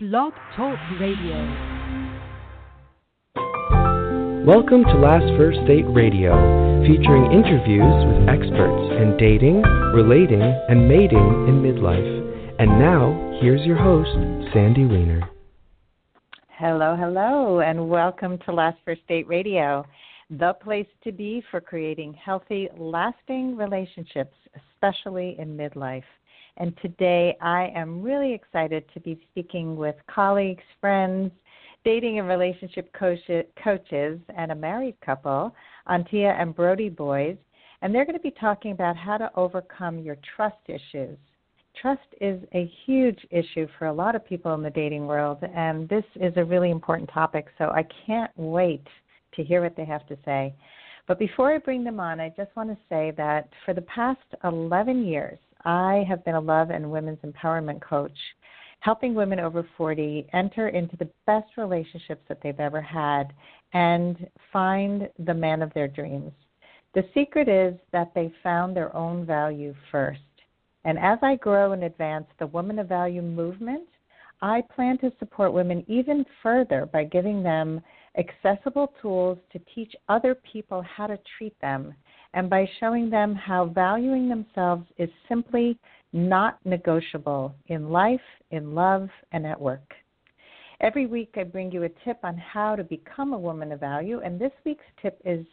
Blog Talk Radio. Welcome to Last First Date Radio, featuring interviews with experts in dating, relating, and mating in midlife. And now, here's your host, Sandy Weiner. Hello, hello, and welcome to Last First Date Radio, the place to be for creating healthy, lasting relationships, especially in midlife. And today I am really excited to be speaking with colleagues, friends, dating and relationship coaches, and a married couple, Antia and Brody Boyd. And they're going to be talking about how to overcome your trust issues. Trust is a huge issue for a lot of people in the dating world, and this is a really important topic, so I can't wait to hear what they have to say. But before I bring them on, I just want to say that for the past 11 years, I have been a love and women's empowerment coach, helping women over 40 enter into the best relationships that they've ever had and find the man of their dreams. The secret is that they found their own value first. And as I grow and advance the Woman of Value movement, I plan to support women even further by giving them accessible tools to teach other people how to treat them, and by showing them how valuing themselves is simply not negotiable in life, in love, and at work. Every week I bring you a tip on how to become a woman of value, and this week's tip is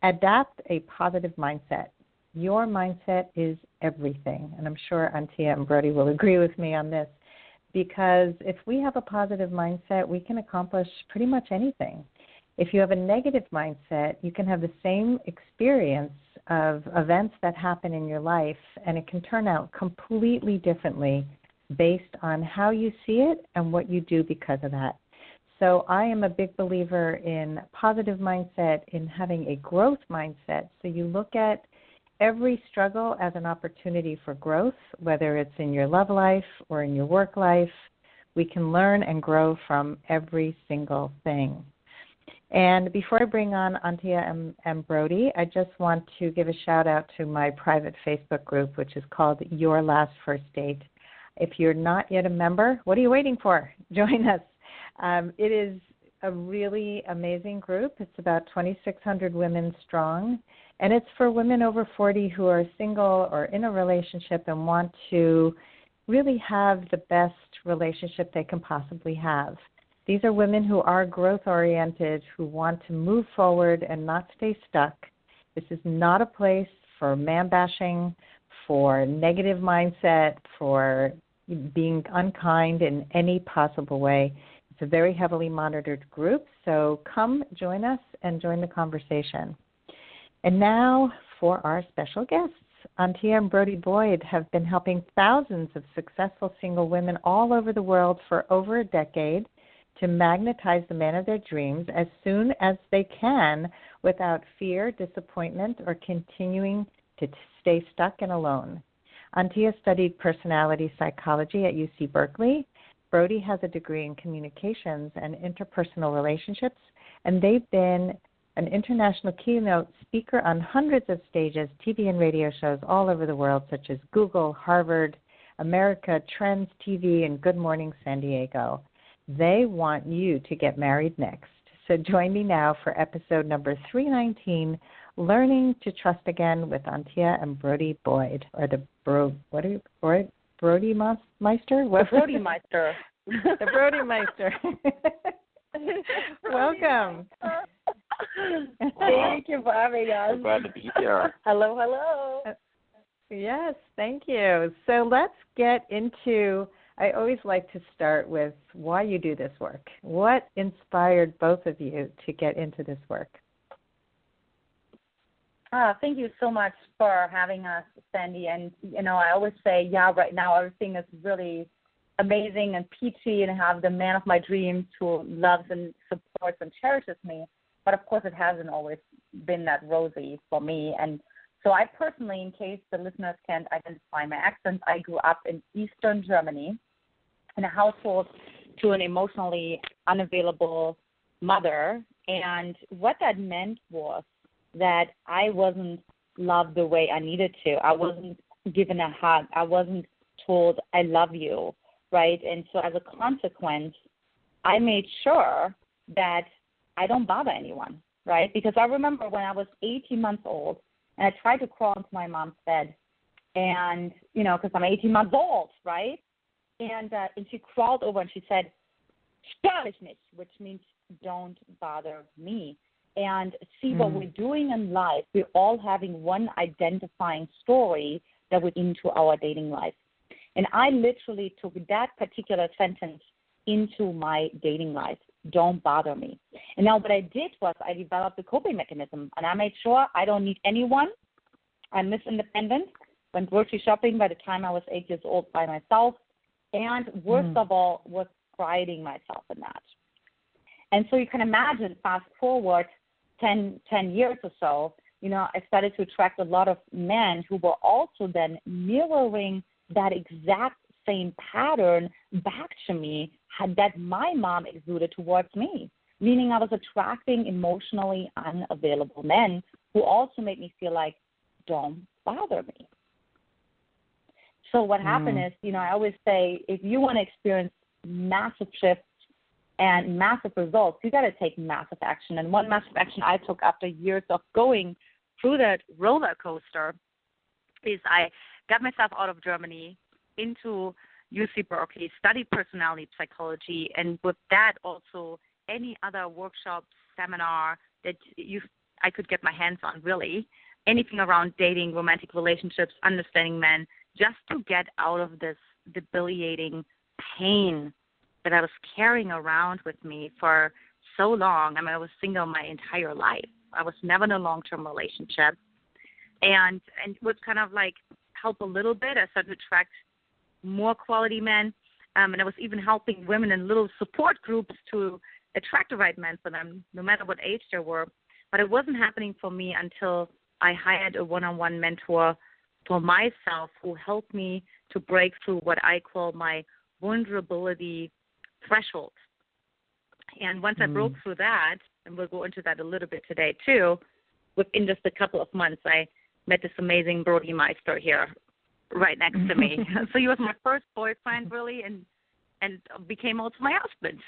adapt a positive mindset. Your mindset is everything, and I'm sure Antia and Brody will agree with me on this, because if we have a positive mindset, we can accomplish pretty much anything. If you have a negative mindset, you can have the same experience of events that happen in your life, and it can turn out completely differently based on how you see it and what you do because of that. So I am a big believer in positive mindset, in having a growth mindset. So you look at every struggle as an opportunity for growth, whether it's in your love life or in your work life. We can learn and grow from every single thing. And before I bring on Antia and Brody, I just want to give a shout out to my private Facebook group, which is called Your Last First Date. If you're not yet a member, what are you waiting for? Join us. It is a really amazing group. It's about 2,600 women strong, and it's for women over 40 who are single or in a relationship and want to really have the best relationship they can possibly have. These are women who are growth-oriented, who want to move forward and not stay stuck. This is not a place for man-bashing, for negative mindset, for being unkind in any possible way. It's a very heavily monitored group, so come join us and join the conversation. And now for our special guests. Antia and Brody Boyd have been helping thousands of successful single women all over the world for over a decade to magnetize the man of their dreams as soon as they can without fear, disappointment, or continuing to stay stuck and alone. Antia studied personality psychology at UC Berkley. Brody has a degree in communications and interpersonal relationships, and they've been an international keynote speaker on hundreds of stages, TV and radio shows all over the world, such as Google, Harvard, America, Trends TV, and Good Morning San Diego. They want you to get married next. So join me now for episode number 319, Learning to Trust Again with Antia and Brody Boyd, or the Brody Meister? The Brody Meister. The Brody Meister. Welcome. Thank you for having us. I'm glad to be here. Hello, hello. Yes, thank you. So let's get into, I always like to start with why you do this work. What inspired both of you to get into this work? Thank you so much for having us, Sandy. And, I always say, right now everything is really amazing and peachy, and I have the man of my dreams who loves and supports and cherishes me. But, of course, it hasn't always been that rosy for me. And so I personally, in case the listeners can't identify my accent, I grew up in Eastern Germany in a household to an emotionally unavailable mother. And what that meant was that I wasn't loved the way I needed to. I wasn't given a hug. I wasn't told, I love you. right? And so as a consequence, I made sure that I don't bother anyone, right? Because I remember when I was 18 months old and I tried to crawl into my mom's bed and, because I'm 18 months old, right? And she crawled over and she said, "Stylishness," which means don't bother me. And see what we're doing in life, we're all having one identifying story that went into our dating life. And I literally took that particular sentence into my dating life. Don't bother me. And now what I did was I developed a coping mechanism, and I made sure I don't need anyone. I'm Miss Independent. Went grocery shopping by the time I was 8 years old by myself. And worst of all, was priding myself in that. And so you can imagine, fast forward 10 years or so, I started to attract a lot of men who were also then mirroring that exact same pattern back to me that my mom exuded towards me, meaning I was attracting emotionally unavailable men who also made me feel like, don't bother me. So what happened is, I always say, if you want to experience massive shifts and massive results, you got to take massive action. And one massive action I took after years of going through that roller coaster is I got myself out of Germany into UC Berkeley, studied personality psychology, and with that also any other workshop, seminar that I could get my hands on, really, anything around dating, romantic relationships, understanding men, just to get out of this debilitating pain that I was carrying around with me for so long. I mean, I was single my entire life. I was never in a long-term relationship. And was kind of like help a little bit. I started to attract more quality men. And I was even helping women in little support groups to attract the right men for them, no matter what age they were. But it wasn't happening for me until I hired a one-on-one mentor for myself who helped me to break through what I call my vulnerability threshold. And once I broke through that, and we'll go into that a little bit today too, within just a couple of months, I met this amazing Brody Meister here right next to me. So he was my first boyfriend, really, and became also my husband.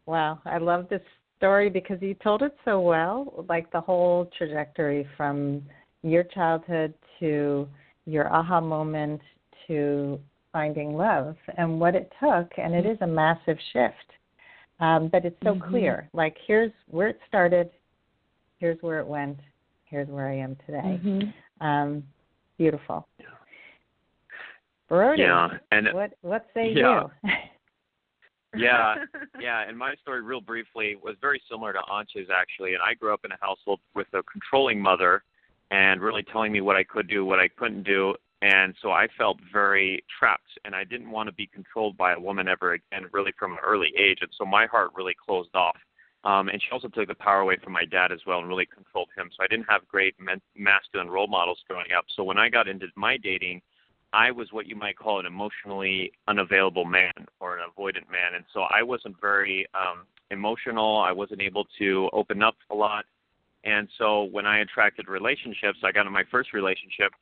Wow, I love this story because you told it so well, like the whole trajectory from your childhood to your aha moment to finding love and what it took. And it is a massive shift, but it's so clear. Like, here's where it started, here's where it went, here's where I am today. Beautiful. Brody, and what say you? And my story, real briefly, was very similar to Antia's, actually. And I grew up in a household with a controlling mother and really telling me what I could do, what I couldn't do. And so I felt very trapped, and I didn't want to be controlled by a woman ever again, really from an early age. And so my heart really closed off. And she also took the power away from my dad as well and really controlled him. So I didn't have great masculine role models growing up. So when I got into my dating, I was what you might call an emotionally unavailable man or an avoidant man. And so I wasn't very emotional. I wasn't able to open up a lot. And so when I attracted relationships, I got in my first relationship.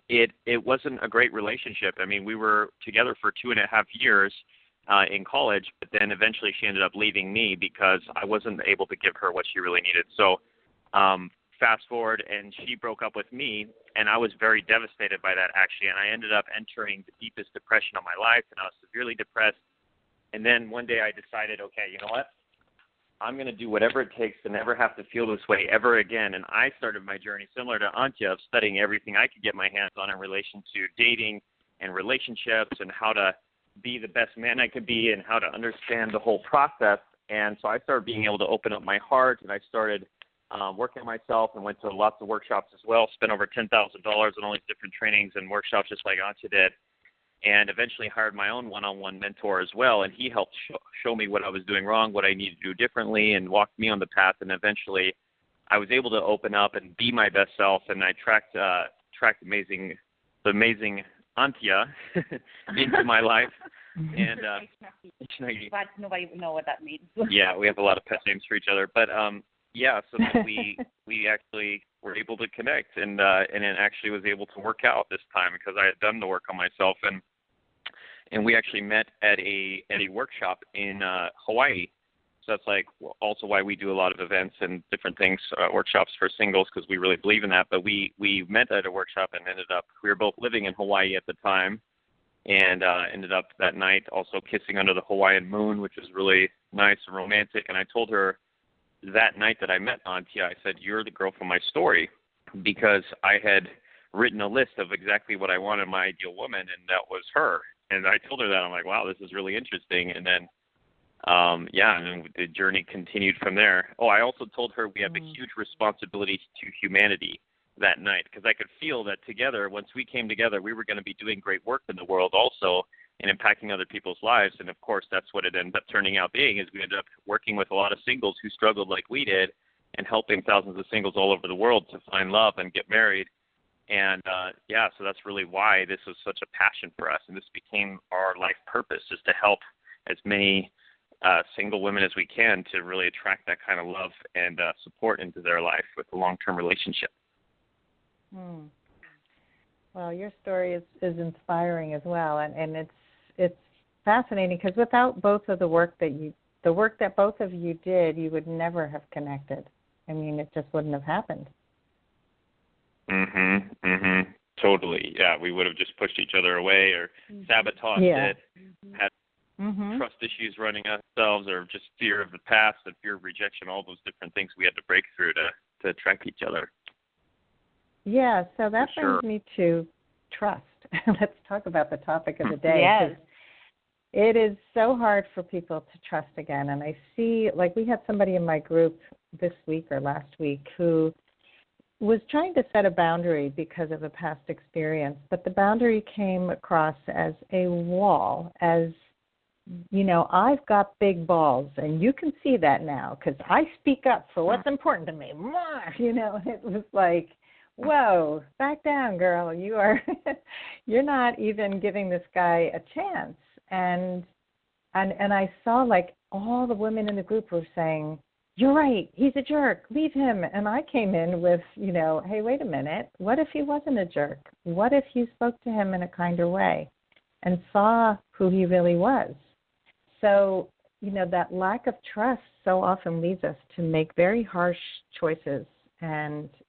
It wasn't a great relationship. I mean, we were together for 2.5 years in college, but then eventually she ended up leaving me because I wasn't able to give her what she really needed. So fast forward, and she broke up with me, and I was very devastated by that, actually, and I ended up entering the deepest depression of my life, and I was severely depressed. And then one day I decided, okay, you know what? I'm going to do whatever it takes to never have to feel this way ever again. And I started my journey similar to Antia of studying everything I could get my hands on in relation to dating and relationships and how to be the best man I could be and how to understand the whole process. And so I started being able to open up my heart, and I started working on myself and went to lots of workshops as well, spent over $10,000 on all these different trainings and workshops just like Antia did, and eventually hired my own one-on-one mentor as well, and he helped show me what I was doing wrong, what I needed to do differently, and walked me on the path, and eventually I was able to open up and be my best self, and I tracked the amazing Antia into my life. And but nobody would know what that means. Yeah, we have a lot of pet names for each other, but so then we actually were able to connect, and it actually was able to work out this time because I had done the work on myself, and we actually met at a workshop in Hawaii. So that's like also why we do a lot of events and different things, workshops for singles, because we really believe in that. But we met at a workshop and we were both living in Hawaii at the time, and ended up that night also kissing under the Hawaiian moon, which was really nice and romantic. And I told her that night that I met Antia, I said, "You're the girl from my story," because I had written a list of exactly what I wanted in my ideal woman, and that was her. And I told her that. I'm like, wow, this is really interesting. And then, and then the journey continued from there. Oh, I also told her we have a huge responsibility to humanity that night, because I could feel that together, once we came together, we were going to be doing great work in the world also and impacting other people's lives. And, of course, that's what it ended up turning out being, is we ended up working with a lot of singles who struggled like we did and helping thousands of singles all over the world to find love and get married. And, so that's really why this was such a passion for us. And this became our life purpose, is to help as many single women as we can to really attract that kind of love and support into their life with a long-term relationship. Well, your story is inspiring as well. And it's fascinating, because without both of the work that both of you did, you would never have connected. I mean, it just wouldn't have happened. Totally. Yeah, we would have just pushed each other away or sabotaged it, had trust issues running ourselves, or just fear of the past and fear of rejection, all those different things we had to break through to attract each other. Yeah, so that brings me to trust. Let's talk about the topic of the day. Yes. It is so hard for people to trust again. And I see, like, we had somebody in my group this week or last week who was trying to set a boundary because of a past experience, but the boundary came across as a wall, as, I've got big balls, and you can see that now because I speak up for what's important to me. It was like, whoa, back down, girl. You're not even giving this guy a chance. And I saw, like, all the women in the group were saying, "You're right, he's a jerk, leave him." And I came in with, hey, wait a minute. What if he wasn't a jerk? What if you spoke to him in a kinder way and saw who he really was? So, that lack of trust so often leads us to make very harsh choices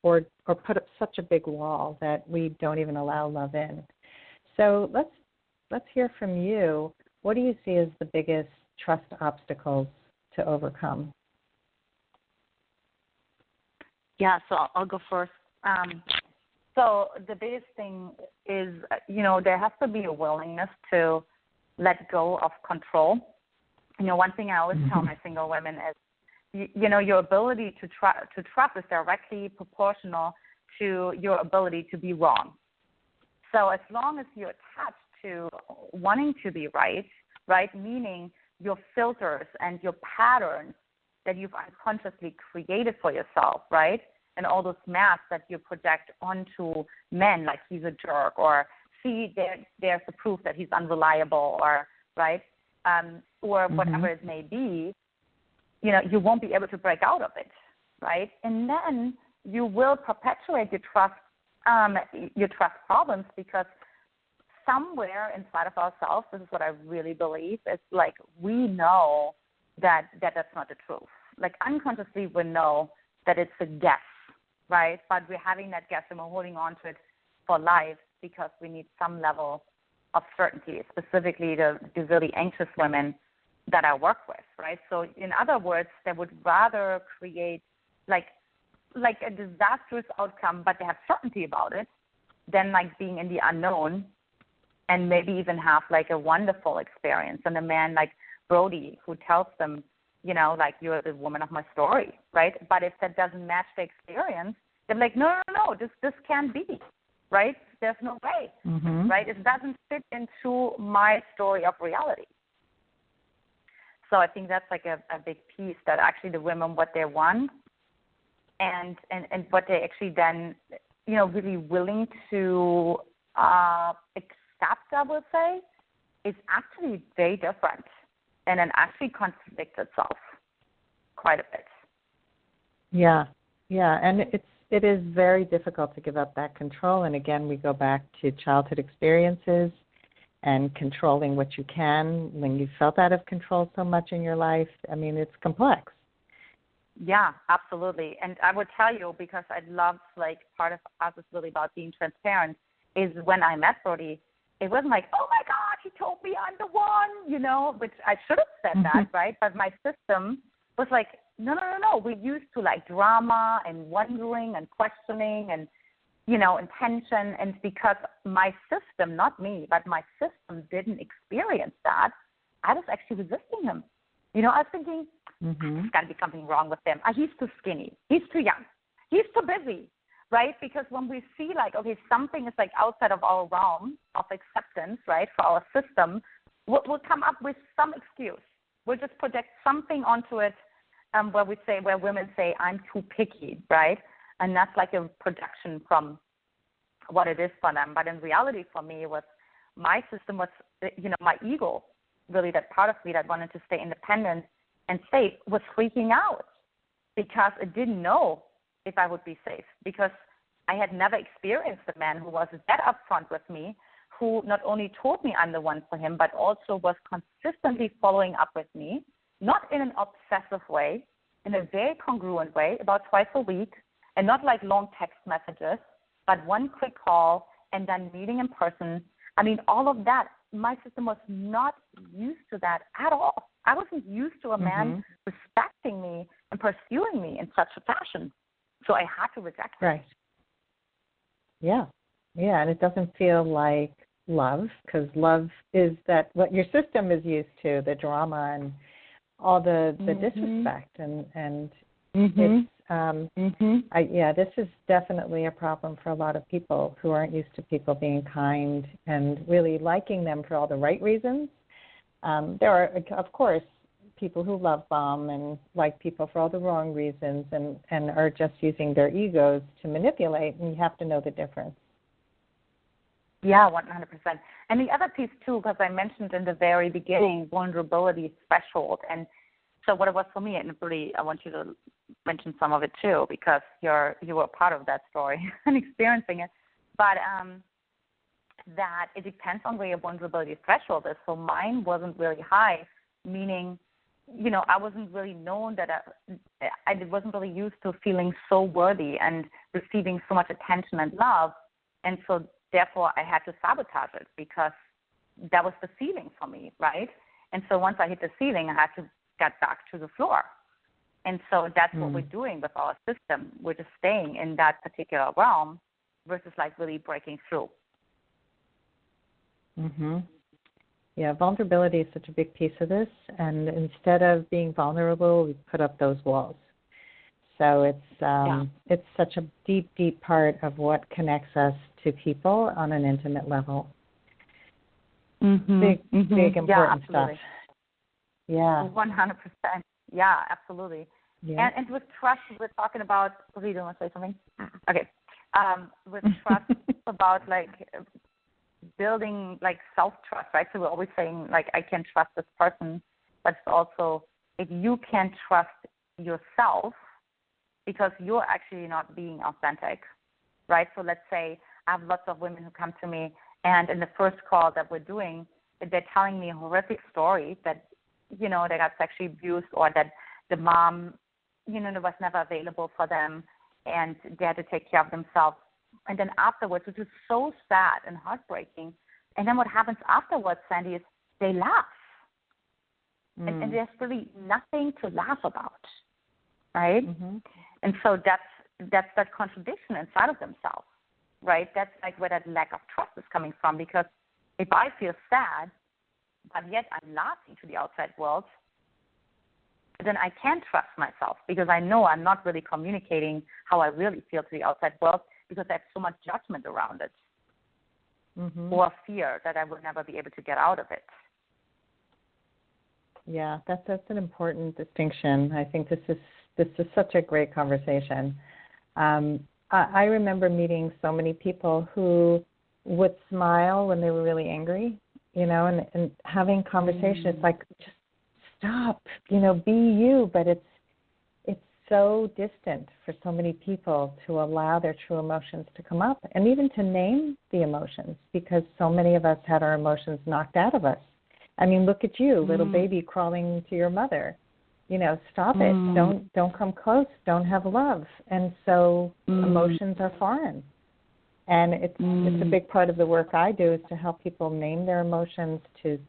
or put up such a big wall that we don't even allow love in. So let's hear from you. What do you see as the biggest trust obstacles to overcome? Yeah, so I'll go first. So the biggest thing is, there has to be a willingness to let go of control. One thing I always tell my single women is, your ability to trust is directly proportional to your ability to be wrong. So as long as you're attached to wanting to be right, meaning your filters and your patterns that you've unconsciously created for yourself, right? And all those masks that you project onto men, like he's a jerk, or see, there's the proof that he's unreliable, or right, or whatever it may be, you won't be able to break out of it, right? And then you will perpetuate your trust problems, because somewhere inside of ourselves, this is what I really believe, it's like we know that that's not the truth. Like unconsciously we know that it's a guess, right? But we're having that guess and we're holding on to it for life because we need some level of certainty, specifically the really anxious women that I work with, right? So in other words, they would rather create like a disastrous outcome, but they have certainty about it, than like being in the unknown and maybe even have like a wonderful experience. And a man like Brody who tells them, like, you're the woman of my story, right? But if that doesn't match the experience, they're like, no, this can't be, right? There's no way, right? It doesn't fit into my story of reality. So I think that's like a big piece, that actually the women, what they want and what they actually then, really willing to accept, I would say, is actually very different. And it actually contradicts itself quite a bit. Yeah, and it is very difficult to give up that control. And again, we go back to childhood experiences and controlling what you can when you felt out of control so much in your life. I mean, it's complex. Yeah, absolutely. And I would tell you, because I love, like, part of us is really about being transparent, is when I met Brody, it wasn't like, oh, my God, he told me I'm the one, you know, which I should have said that, right? But my system was like, no. We used to, like, drama and wondering and questioning and, you know, and tension. And because my system, not me, but my system didn't experience that, I was actually resisting him. You know, I was thinking, there's got to be something wrong with him. He's too skinny. He's too young. He's too busy, right? Because when we see, like, okay, something is, like, outside of our realm of acceptance, right, for our system, we'll come up with some excuse. We'll just project something onto it where women say, I'm too picky, right? And that's like a projection from what it is for them. But in reality, for me, my system was, you know, my ego, really that part of me that wanted to stay independent and safe was freaking out because it didn't know if I would be safe, because I had never experienced a man who was that upfront with me, who not only told me I'm the one for him, but also was consistently following up with me, not in an obsessive way, in a very congruent way, about twice a week, and not like long text messages, but one quick call and then meeting in person. I mean, all of that, my system was not used to that at all. I wasn't used to a man respecting me and pursuing me in such a fashion. So I had to reject it. Right. Yeah, and it doesn't feel like love, because love is that what your system is used to, the drama and all the disrespect, and it's this is definitely a problem for a lot of people who aren't used to people being kind and really liking them for all the right reasons. There are, of course, people who love bomb and like people for all the wrong reasons and are just using their egos to manipulate, and you have to know the difference. Yeah, 100%. And the other piece, too, because I mentioned in the very beginning, vulnerability threshold. And so what it was for me, and really I want you to mention some of it, too, because you were part of that story and experiencing it. But that it depends on where your vulnerability threshold is. So mine wasn't really high, meaning, you know, I wasn't really known that I wasn't really used to feeling so worthy and receiving so much attention and love. And so therefore I had to sabotage it because that was the ceiling for me, right? And so once I hit the ceiling, I had to get back to the floor. And so that's what we're doing with our system. We're just staying in that particular realm versus like really breaking through. Yeah, vulnerability is such a big piece of this, and instead of being vulnerable, we put up those walls. So it's such a deep, deep part of what connects us to people on an intimate level. Big, important stuff. Yeah, 100%. Yeah, absolutely. Yeah. And with trust, we're talking about. Do you want to say something? Okay. With trust, about like building like self-trust, right? So we're always saying like I can trust this person, but it's also if you can't trust yourself because you're actually not being authentic, right? So let's say I have lots of women who come to me, and in the first call that we're doing, they're telling me a horrific story that, you know, they got sexually abused or that the mom, you know, was never available for them and they had to take care of themselves. And then afterwards, which is so sad and heartbreaking, and then what happens afterwards, Sandy, is they laugh. And there's really nothing to laugh about, right? And so that's that contradiction inside of themselves, right? That's like where that lack of trust is coming from, because if I feel sad, but yet I'm laughing to the outside world, then I can't trust myself because I know I'm not really communicating how I really feel to the outside world because I have so much judgment around it or fear that I would never be able to get out of it. Yeah, that's an important distinction. I think this is such a great conversation. I remember meeting so many people who would smile when they were really angry, you know, and having conversations like, just stop, you know, be you. But it's so distant for so many people to allow their true emotions to come up and even to name the emotions, because so many of us had our emotions knocked out of us. I mean, look at you, little baby crawling to your mother. You know, stop it. Don't come close. Don't have love. And so emotions are foreign. And it's a big part of the work I do is to help people name their emotions, to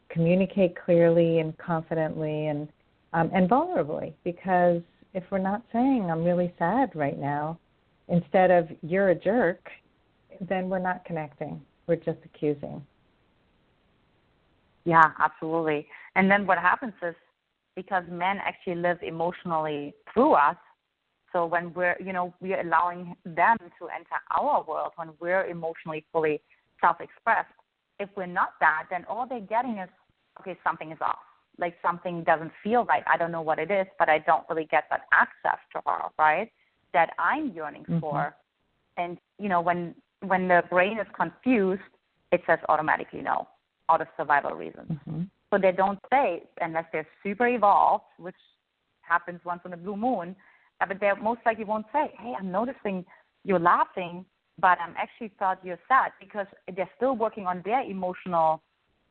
communicate clearly and confidently and vulnerably, because if we're not saying, I'm really sad right now, instead of, you're a jerk, then we're not connecting. We're just accusing. Yeah, absolutely. And then what happens is, because men actually live emotionally through us, so when we're allowing them to enter our world, when we're emotionally fully self-expressed, if we're not that, then all they're getting is, okay, something is off. Like something doesn't feel right. I don't know what it is, but I don't really get that access to her, right, that I'm yearning for. And, when the brain is confused, it says automatically no, out of survival reasons. So they don't say, unless they're super evolved, which happens once in a blue moon, but they most likely won't say, hey, I'm noticing you're laughing, but I actually thought you're sad, because they're still working on their emotional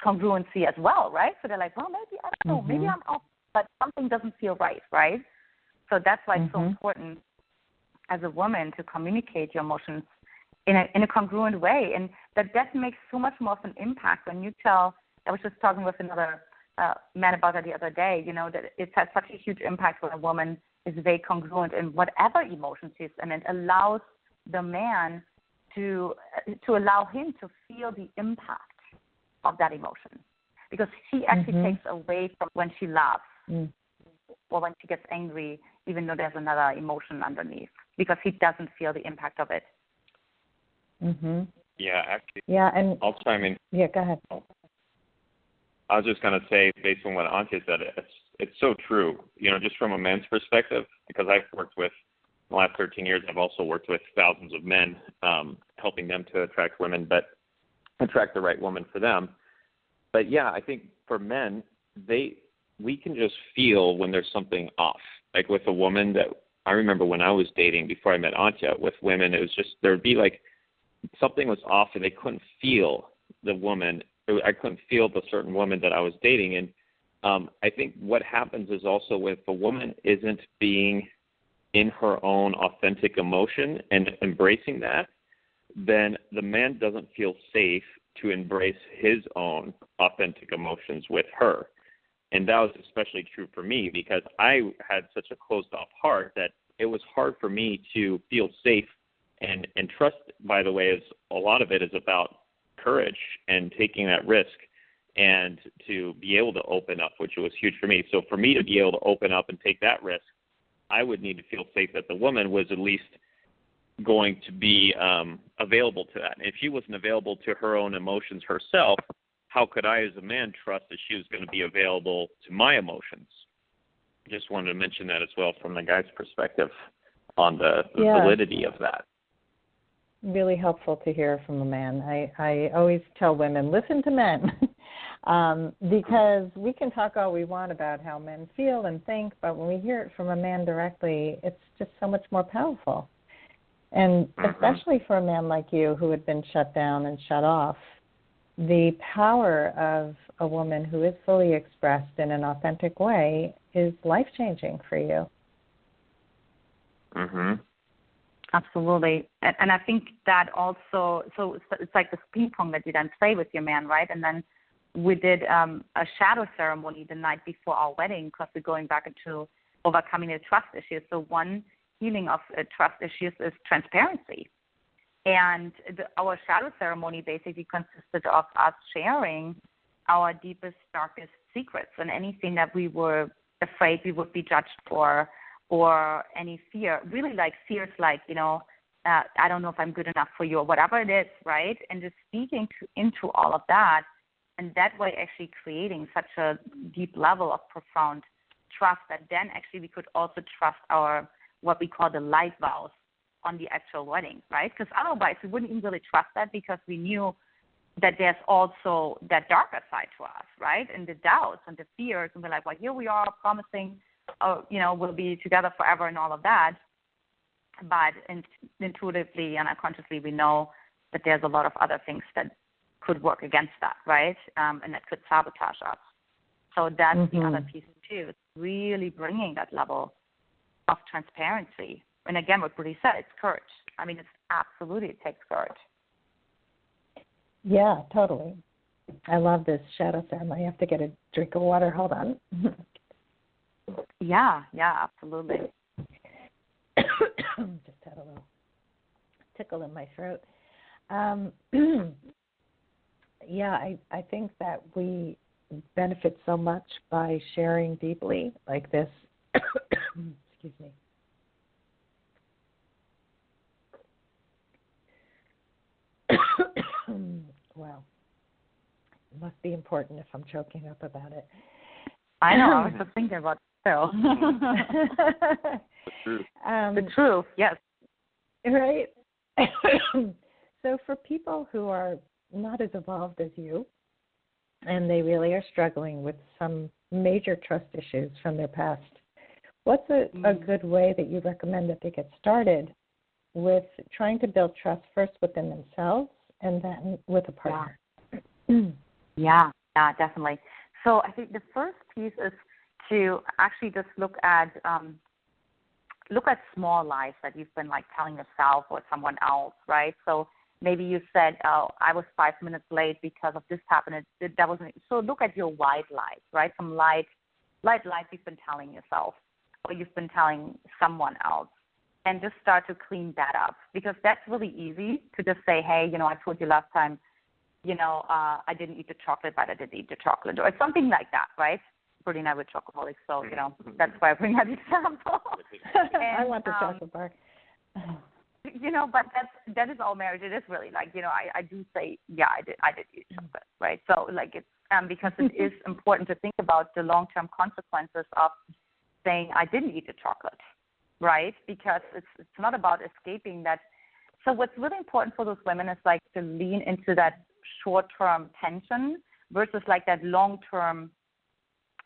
congruency as well, right? So they're like, well, maybe, I don't know, maybe I'm off, but something doesn't feel right, right? So that's why it's so important as a woman to communicate your emotions in a congruent way. And that makes so much more of an impact when you tell, I was just talking with another man about that the other day, that it has such a huge impact when a woman is very congruent in whatever emotion she's in, and allows the man to allow him to feel the impact of that emotion, because she actually takes away from when she laughs or when she gets angry, even though there's another emotion underneath, because he doesn't feel the impact of it. Yeah, actually. Yeah, and I'll chime in. Yeah, go ahead. I was just going to say, based on what Antia said, it's so true. Just from a man's perspective, because I've worked with, in the last 13 years, I've also worked with thousands of men, helping them to attract women, but attract the right woman for them. But yeah, I think for men, we can just feel when there's something off. Like with a woman that I remember when I was dating before I met Antia, with women, it was just, there would be like something was off and they couldn't feel the woman. I couldn't feel the certain woman that I was dating. And I think what happens is also if a woman isn't being in her own authentic emotion and embracing that, then the man doesn't feel safe to embrace his own authentic emotions with her. And that was especially true for me, because I had such a closed-off heart that it was hard for me to feel safe and trust. By the way, is a lot of it is about courage and taking that risk and to be able to open up, which was huge for me. So for me to be able to open up and take that risk, I would need to feel safe that the woman was at least going to be available to that. And if she wasn't available to her own emotions herself, how could I as a man trust that she was going to be available to my emotions? Just wanted to mention that as well from the guy's perspective on the validity of that. Really helpful to hear from a man. I always tell women, listen to men, because we can talk all we want about how men feel and think, but when we hear it from a man directly, it's just so much more powerful. And especially for a man like you who had been shut down and shut off, the power of a woman who is fully expressed in an authentic way is life-changing for you. Absolutely. And I think that also, so it's like this ping pong that you then play with your man, right? And then we did a shadow ceremony the night before our wedding, because we're going back into overcoming the trust issues. So one healing of trust issues is transparency. And our shadow ceremony basically consisted of us sharing our deepest, darkest secrets and anything that we were afraid we would be judged for, or any fear, really like fears like, I don't know if I'm good enough for you or whatever it is, right? And just speaking into all of that, and that way actually creating such a deep level of profound trust that then actually we could also trust our, what we call the light vows on the actual wedding, right? Because otherwise we wouldn't even really trust that, because we knew that there's also that darker side to us, right? And the doubts and the fears, and we're like, well, here we are promising we'll be together forever and all of that. But intuitively and unconsciously, we know that there's a lot of other things that could work against that, right? And that could sabotage us. So that's the other piece too. It's really bringing that level of transparency. And again, what Brody said, it's courage. I mean, it takes courage. Yeah, totally. I love this shadow ceremony. I have to get a drink of water. Hold on. Yeah, absolutely. Just had a little tickle in my throat. I think that we benefit so much by sharing deeply like this. Excuse me. Wow. It must be important if I'm choking up about it. I know. I was just thinking about it too. The truth, yes. Right? So for people who are not as evolved as you, and they really are struggling with some major trust issues from their past, what's a good way that you recommend that they get started with trying to build trust first within themselves and then with a partner? Yeah, definitely. So I think the first piece is to actually just look at small lies that you've been like telling yourself or someone else, right? So maybe you said, "Oh, I was 5 minutes late because of this happened." That wasn't. So look at your white lies, right? Some light lies you've been telling yourself or you've been telling someone else, and just start to clean that up, because that's really easy to just say, "Hey, I told you last time, I didn't eat the chocolate, but I did eat the chocolate," or something like that, right? Brody and I were chocoholics, so that's why I bring that example. I want the chocolate bar. But that is all marriage. It is really like, I do say, I did eat chocolate, right? So like it's because it is important to think about the long-term consequences of saying I didn't eat the chocolate, right? Because it's not about escaping that. So what's really important for those women is like to lean into that short-term tension versus like that long-term.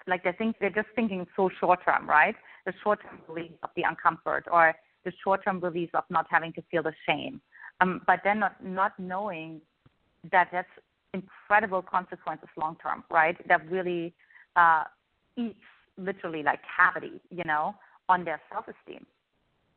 Like they're just thinking so short-term, right? The short-term release of the uncomfort or the short-term release of not having to feel the shame. But then not knowing that that's incredible consequences long-term, right? That really eats literally like cavity, on their self-esteem,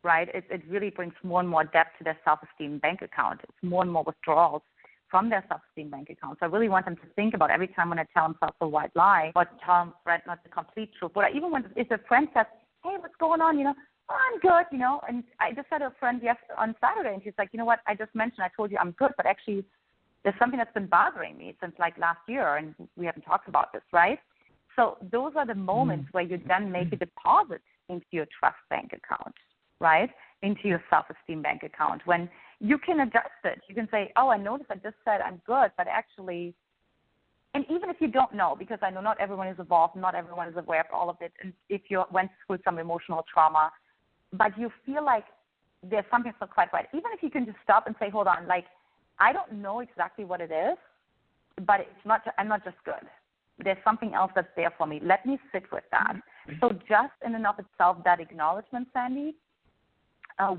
right? It really brings more and more debt to their self-esteem bank account. It's more and more withdrawals from their self-esteem bank account. So I really want them to think about every time when I tell themselves a white lie or tell them not the complete truth. But even if a friend says, "Hey, what's going on?" "Oh, I'm good," And I just had a friend on Saturday, and she's like, "You know what? I just mentioned, I told you I'm good, but actually there's something that's been bothering me since like last year, and we haven't talked about this," right? So those are the moments where you then make a deposit into your trust bank account, right? Into your self-esteem bank account, when you can adjust it. You can say, "Oh, I noticed I just said I'm good, but actually," and even if you don't know, because I know not everyone is evolved, not everyone is aware of all of it, and if you went through some emotional trauma, but you feel like there's something that's not quite right, even if you can just stop and say, "Hold on, like, I don't know exactly what it is, but I'm not just good. There's something else that's there for me. Let me sit with that." So just in and of itself, that acknowledgement, Sandy,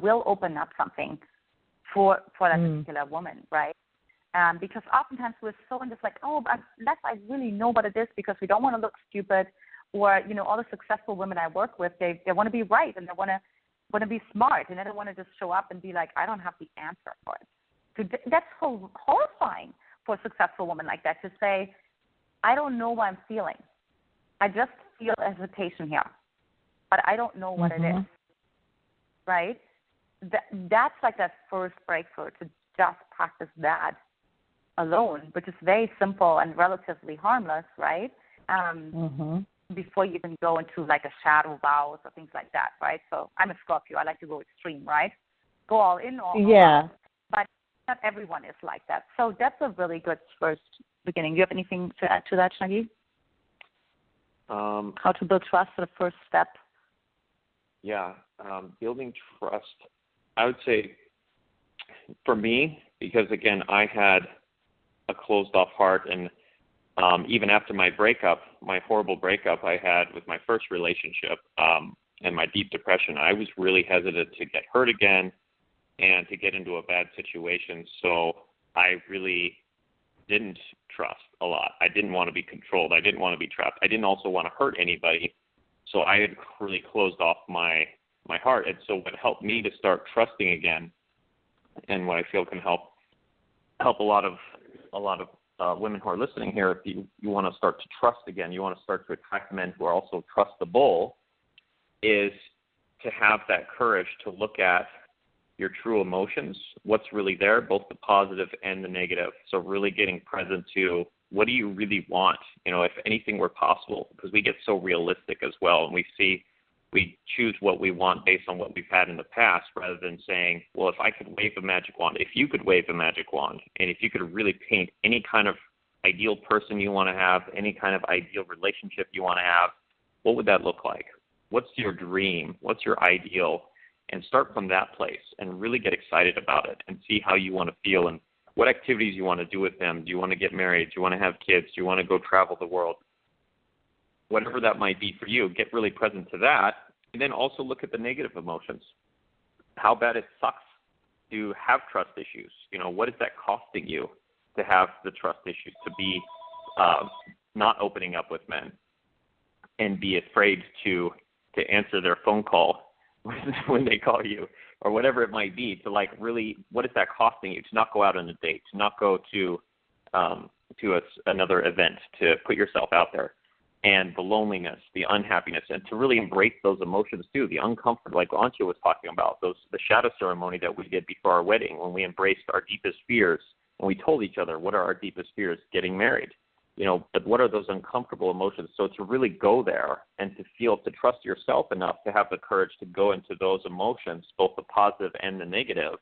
will open up something for that particular woman, right? Because oftentimes we're so in this like, "Oh, unless I really know what it is," because we don't want to look stupid, or all the successful women I work with, they want to be right, and they want to be smart, and they don't want to just show up and be like, "I don't have the answer for it." So that's horrifying for a successful woman like that, to say, "I don't know what I'm feeling. I just feel hesitation here, but I don't know what it is," right? That's like that first breakthrough, to just practice that alone, which is very simple and relatively harmless, right? Before you even go into like a shadow vows or things like that, right? So I'm a Scorpio. I like to go extreme, right? Go all in or all out. But not everyone is like that. So that's a really good first beginning. Do you have anything to add to that, Shaggy? How to build trust, the first step? Yeah, building trust. I would say, for me, because again, I had a closed off heart, and even after my breakup, my horrible breakup I had with my first relationship, and my deep depression, I was really hesitant to get hurt again and to get into a bad situation. So I really didn't trust a lot. I didn't want to be controlled. I didn't want to be trapped. I didn't also want to hurt anybody. So I had really closed off my heart. And so what helped me to start trusting again, and what I feel can help a lot of women who are listening here, if you want to start to trust again, you want to start to attract men who are also trustable, is to have that courage to look at your true emotions, what's really there, both the positive and the negative. So really getting present to what do you really want, if anything were possible, because we get so realistic as well, and we choose what we want based on what we've had in the past, rather than saying, well, if I could wave a magic wand, if you could wave a magic wand, and if you could really paint any kind of ideal person you want to have, any kind of ideal relationship you want to have, what would that look like? What's your dream? What's your ideal? And start from that place and really get excited about it and see how you want to feel and what activities you want to do with them. Do you want to get married? Do you want to have kids? Do you want to go travel the world? Whatever that might be for you, get really present to that. And then also look at the negative emotions. How bad it sucks to have trust issues. What is that costing you to have the trust issues, to be not opening up with men and be afraid to answer their phone call when they call you, or whatever it might be, to really, what is that costing you to not go out on a date, to not go to another event, to put yourself out there, and the loneliness, the unhappiness, and to really embrace those emotions too, the uncomfort, like Antia was talking about, the shadow ceremony that we did before our wedding, when we embraced our deepest fears, and we told each other, what are our deepest fears? Getting married. But what are those uncomfortable emotions? So to really go there and to trust yourself enough to have the courage to go into those emotions, both the positive and the negative,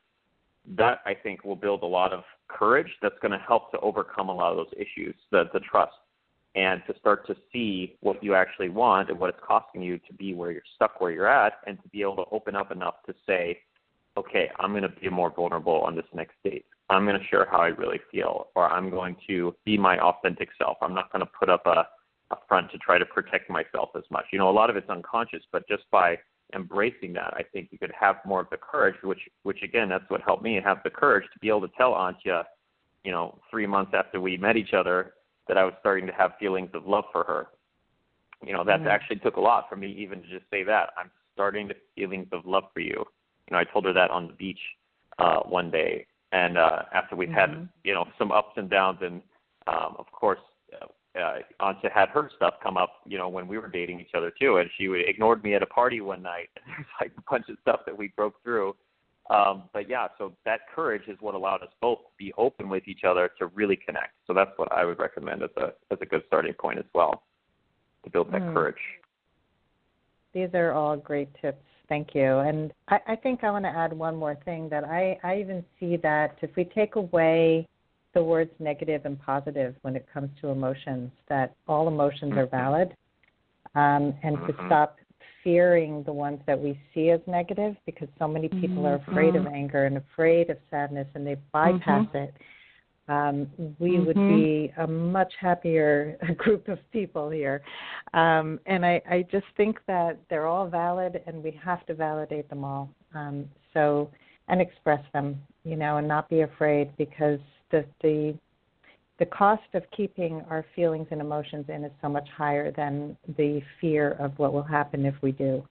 that I think will build a lot of courage that's going to help to overcome a lot of those issues, the trust, and to start to see what you actually want and what it's costing you to be where you're stuck, where you're at, and to be able to open up enough to say, okay, I'm going to be more vulnerable on this next date. I'm going to share how I really feel, or I'm going to be my authentic self. I'm not going to put up a front to try to protect myself as much. A lot of it's unconscious, but just by embracing that, I think you could have more of the courage, which again, that's what helped me have the courage to be able to tell Antia, 3 months after we met each other, that I was starting to have feelings of love for her. That actually took a lot for me even to just say that. I'm starting to feelings of love for you. I told her that on the beach one day. And after we've had, some ups and downs, and of course, Antia had her stuff come up, when we were dating each other too, and she ignored me at a party one night. There's a bunch of stuff that we broke through. But yeah, so that courage is what allowed us both to be open with each other to really connect. So that's what I would recommend as a good starting point as well, to build that courage. These are all great tips. Thank you. And I think I want to add one more thing, that I even see that if we take away the words negative and positive when it comes to emotions, that all emotions are valid, and to stop fearing the ones that we see as negative, because so many people are afraid of anger and afraid of sadness, and they bypass it. We would be a much happier group of people here. And I just think that they're all valid, and we have to validate them all. And express them, and not be afraid, because the cost of keeping our feelings and emotions in is so much higher than the fear of what will happen if we do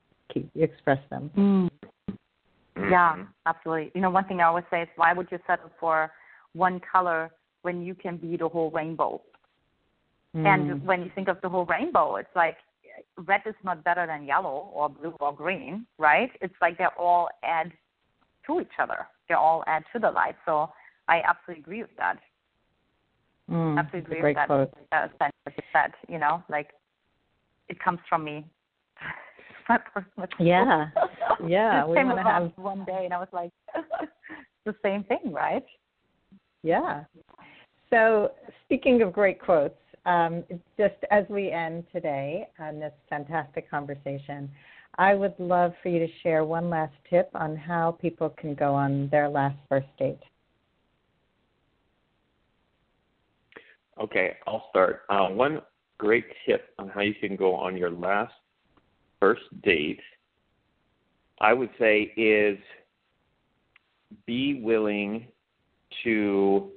express them. Yeah, absolutely. One thing I always say is, why would you settle for one color when you can be the whole rainbow? And when you think of the whole rainbow, it's like red is not better than yellow or blue or green, right? It's like they all add to each other. They all add to the light. So I absolutely agree with that. Absolutely agree with that. Quote. What you said, it comes from me. Yeah. We came about one day, and I was like, the same thing, right? Yeah. So speaking of great quotes, just as we end today on this fantastic conversation, I would love for you to share one last tip on how people can go on their last first date. Okay, I'll start. One great tip on how you can go on your first date, I would say, is be willing to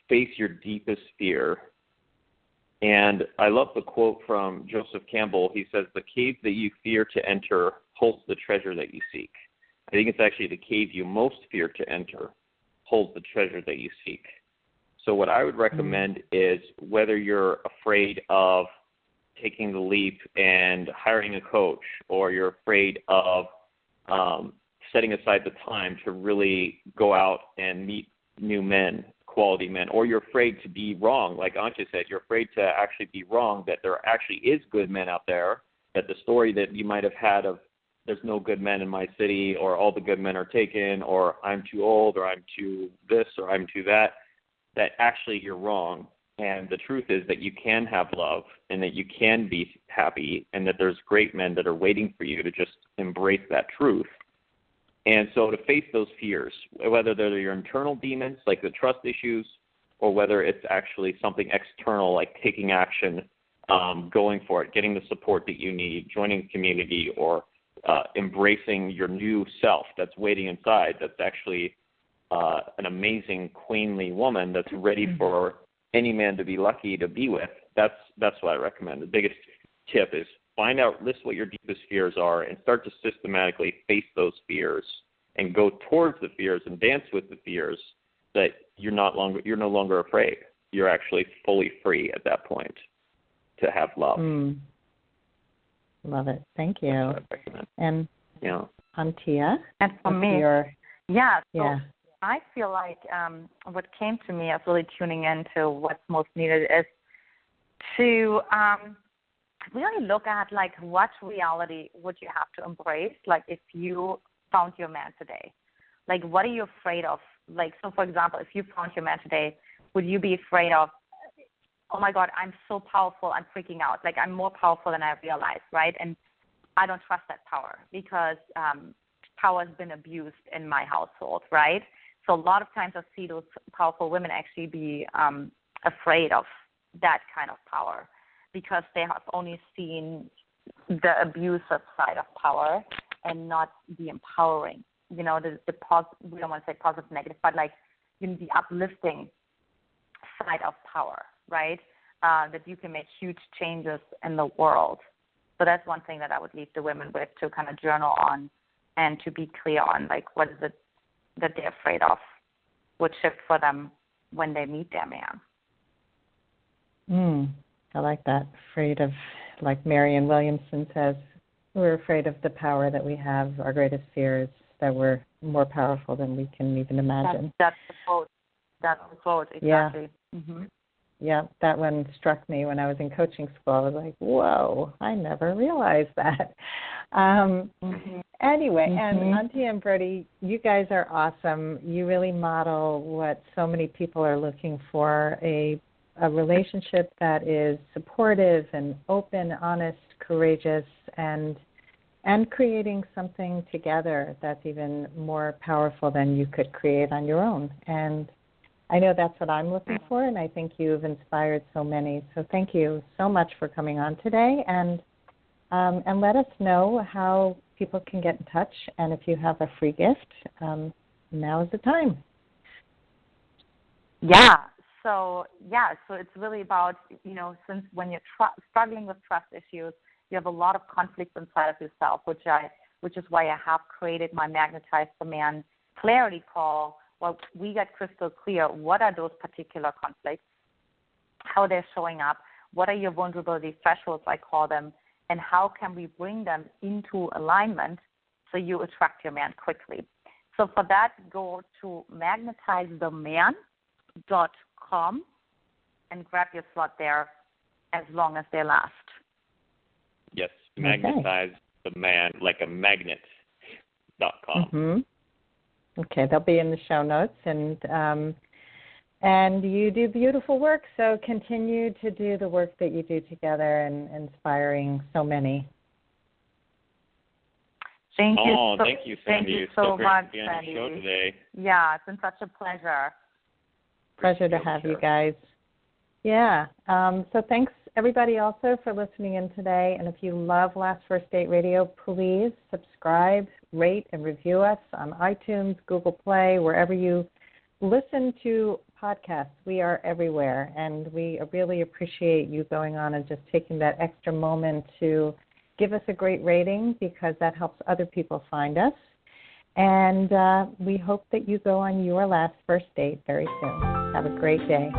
face your deepest fear. And I love the quote from Joseph Campbell. He says, "The cave that you fear to enter holds the treasure that you seek." I think it's actually the cave you most fear to enter holds the treasure that you seek. So what I would recommend is, whether you're afraid of taking the leap and hiring a coach, or you're afraid of setting aside the time to really go out and meet new men, quality men, or you're afraid to be wrong, like Antia said, you're afraid to actually be wrong, that there actually is good men out there, that the story that you might have had of there's no good men in my city, or all the good men are taken, or I'm too old, or I'm too this, or I'm too that actually you're wrong. And the truth is that you can have love, and that you can be happy, and that there's great men that are waiting for you to just embrace that truth. And so to face those fears, whether they're your internal demons, like the trust issues, or whether it's actually something external, like taking action, going for it, getting the support that you need, joining a community, or embracing your new self that's waiting inside, that's actually an amazing, queenly woman that's ready for any man to be lucky to be with. That's what I recommend. The biggest tip is list what your deepest fears are, and start to systematically face those fears and go towards the fears and dance with the fears, that you're no longer afraid. You're actually fully free at that point to have love. Love it. Thank you. And Antia? And for me, I feel like what came to me as really tuning into what's most needed is to really look at, like, what reality would you have to embrace, like, if you found your man today. Like, what are you afraid of? Like, so, for example, if you found your man today, would you be afraid of, oh, my God, I'm so powerful, I'm freaking out. Like, I'm more powerful than I realize, right? And I don't trust that power, because power has been abused in my household, right? So a lot of times I see those powerful women actually be afraid of that kind of power, because they have only seen the abusive side of power and not the empowering. You know, the we don't want to say positive, negative, but like, you know, the uplifting side of power, right? That you can make huge changes in the world. So that's one thing that I would leave the women with, to kind of journal on and to be clear on, like, what is it that they're afraid of would shift for them when they meet their man. I like that. Afraid of, like Marianne Williamson says, we're afraid of the power that we have. Our greatest fear is that we're more powerful than we can even imagine. That's the quote. That's the quote, exactly. Yeah. Yeah, that one struck me when I was in coaching school. I was like, whoa, I never realized that. Anyway, and Antia and Brody, you guys are awesome. You really model what so many people are looking for, a relationship that is supportive and open, honest, courageous, and creating something together that's even more powerful than you could create on your own. And I know that's what I'm looking for, and I think you've inspired so many. So thank you so much for coming on today, and let us know how people can get in touch, and if you have a free gift, now is the time. So it's really about, you know, since when you're struggling with trust issues, you have a lot of conflict inside of yourself, which is why I have created my Magnetize the Man clarity call. Well, we get crystal clear what are those particular conflicts, how they're showing up, what are your vulnerability thresholds, I call them, and how can we bring them into alignment so you attract your man quickly. So for that, go to magnetizetheman.com and grab your slot there as long as they last. Yes, magnetize the man, like a magnet.com. Okay, they'll be in the show notes, and you do beautiful work, so continue to do the work that you do together and inspiring so many. Thank you thank you, Sandy. Thank you so great much, to be on Sandy. your show today. Yeah, it's been such a pleasure. Pleasure to have you guys. Yeah. So thanks, everybody, also for listening in today. And if you love Last First Date Radio, please subscribe, rate, and review us on iTunes, Google Play, wherever you listen to podcasts. We are everywhere, and we really appreciate you going on and just taking that extra moment to give us a great rating, because that helps other people find us. And we hope that you go on your last first date very soon. Have a great day.